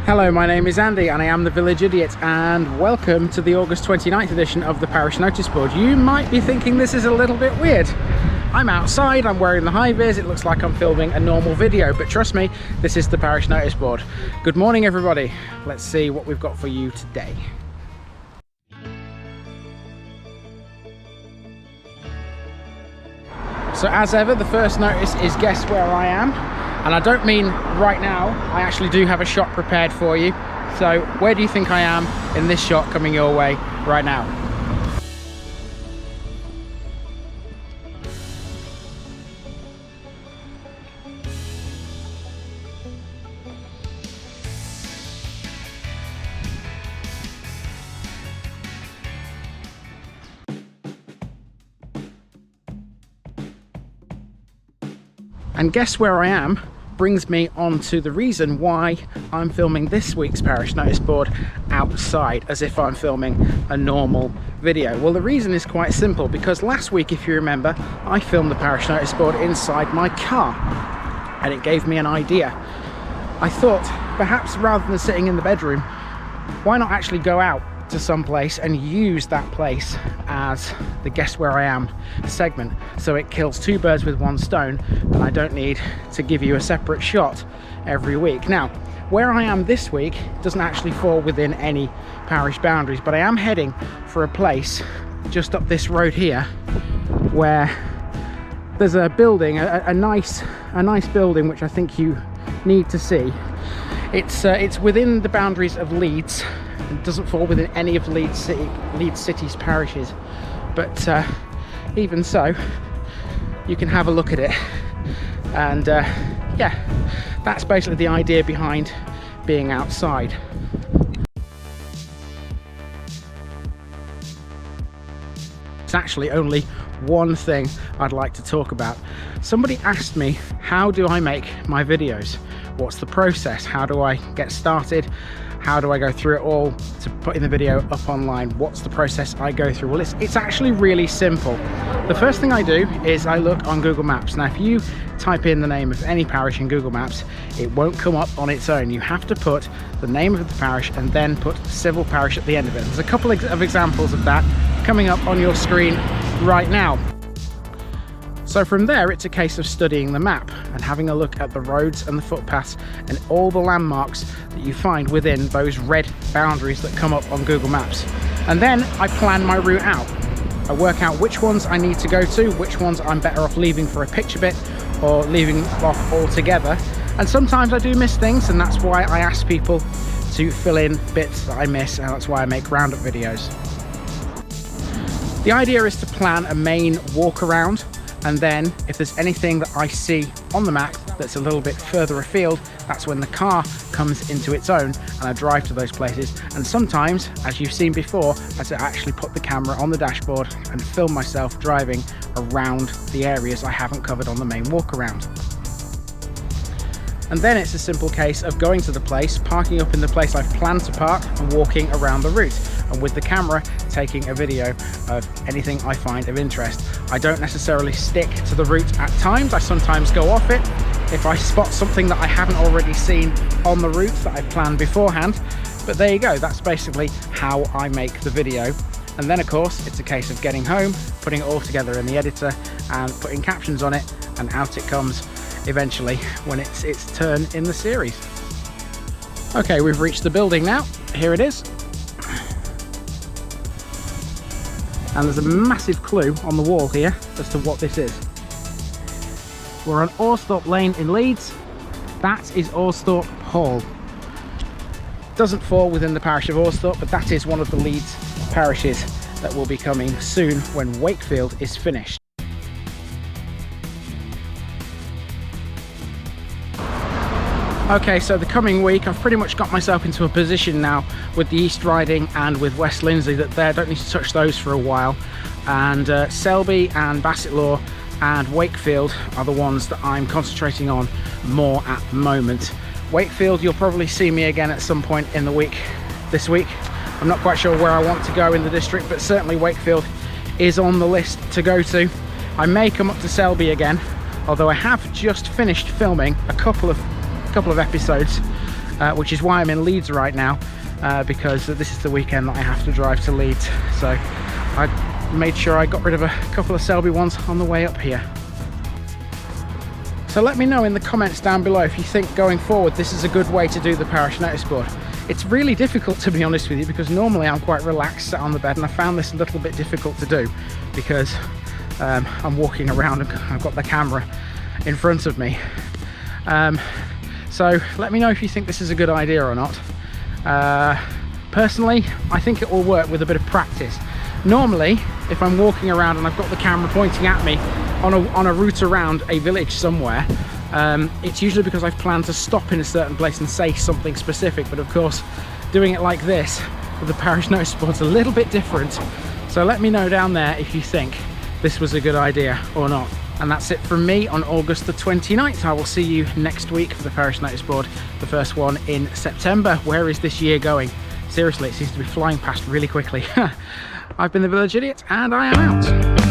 Hello, my name is Andy and I am the Village Idiot, and welcome to the August 29th edition of the Parish Notice Board. You might be thinking this is a little bit weird. I'm outside, I'm wearing the high-vis, it looks like I'm filming a normal video, but trust me, this is the Parish Notice Board. Good morning everybody, let's see what we've got for you today. So as ever, the first notice is guess where I am. And I don't mean right now, I actually do have a shot prepared for you. So where do you think I am in this shot coming your way right now? And guess where I am brings me on to the reason why I'm filming this week's Parish Notice Board outside, as if I'm filming a normal video. Well, the reason is quite simple, because last week, if you remember, I filmed the Parish Notice Board inside my car, and it gave me an idea. I thought, perhaps rather than sitting in the bedroom, why not actually go out to some place and use that place as the Guess Where I Am segment, so it kills two birds with one stone and I don't need to give you a separate shot every week. Now, where I am this week doesn't actually fall within any parish boundaries, but I am heading for a place just up this road here where there's a building, a nice building, which I think you need to see. It's within the boundaries of Leeds. It doesn't fall within any of Leeds City's parishes, but even so, you can have a look at it. And yeah, that's basically the idea behind being outside. It's actually only one thing I'd like to talk about. Somebody asked me, how do I make my videos? What's the process? How do I get started? How do I go through it all to put in the video up online? What's the process I go through? Well, it's actually really simple. The first thing I do is I look on Google Maps. Now, if you type in the name of any parish in Google Maps, it won't come up on its own. You have to put the name of the parish and then put civil parish at the end of it. There's a couple of examples of that coming up on your screen right now. So from there, it's a case of studying the map and having a look at the roads and the footpaths and all the landmarks that you find within those red boundaries that come up on Google Maps. And then I plan my route out. I work out which ones I need to go to, which ones I'm better off leaving for a picture bit or leaving off altogether. And sometimes I do miss things, and that's why I ask people to fill in bits that I miss, and that's why I make roundup videos. The idea is to plan a main walk around, and then if there's anything that I see on the map that's a little bit further afield, that's when the car comes into its own and I drive to those places. And sometimes, as you've seen before, I actually put the camera on the dashboard and film myself driving around the areas I haven't covered on the main walk around. And then it's a simple case of going to the place, parking up in the place I've planned to park, and walking around the route, and with the camera taking a video of anything I find of interest. I don't necessarily stick to the route at times. I sometimes go off it if I spot something that I haven't already seen on the route that I planned beforehand. But there you go, that's basically how I make the video. And then of course it's a case of getting home, putting it all together in the editor and putting captions on it, and out it comes eventually when it's its turn in the series. Okay, we've reached the building now. Here it is. And there's a massive clue on the wall here as to what this is. We're on Austhorpe Lane in Leeds. That is Austhorpe Hall. Doesn't fall within the parish of Austhorpe, but that is one of the Leeds parishes that will be coming soon when Wakefield is finished. Okay, so the coming week, I've pretty much got myself into a position now with the East Riding and with West Lindsey that I don't need to touch those for a while. And Selby and Bassetlaw and Wakefield are the ones that I'm concentrating on more at the moment. Wakefield, you'll probably see me again at some point in the week this week. I'm not quite sure where I want to go in the district, but certainly Wakefield is on the list to go to. I may come up to Selby again, although I have just finished filming a couple of episodes which is why I'm in Leeds right now, because this is the weekend that I have to drive to Leeds. So I made sure I got rid of a couple of Selby ones on the way up here. So let me know in the comments down below if you think going forward this is a good way to do the parish notice board. It's really difficult, to be honest with you, because normally I'm quite relaxed sat on the bed, and I found this a little bit difficult to do because I'm walking around and I've got the camera in front of me. So let me know if you think this is a good idea or not. Personally, I think it will work with a bit of practice. Normally, if I'm walking around and I've got the camera pointing at me on a route around a village somewhere, it's usually because I've planned to stop in a certain place and say something specific. But of course, doing it like this with the parish notice board's a little bit different. So let me know down there if you think this was a good idea or not. And that's it from me on August the 29th. I will see you next week for the parish notice board, the first one in September. Where is this year going? Seriously, it seems to be flying past really quickly. I've been the Village Idiot, and I am out.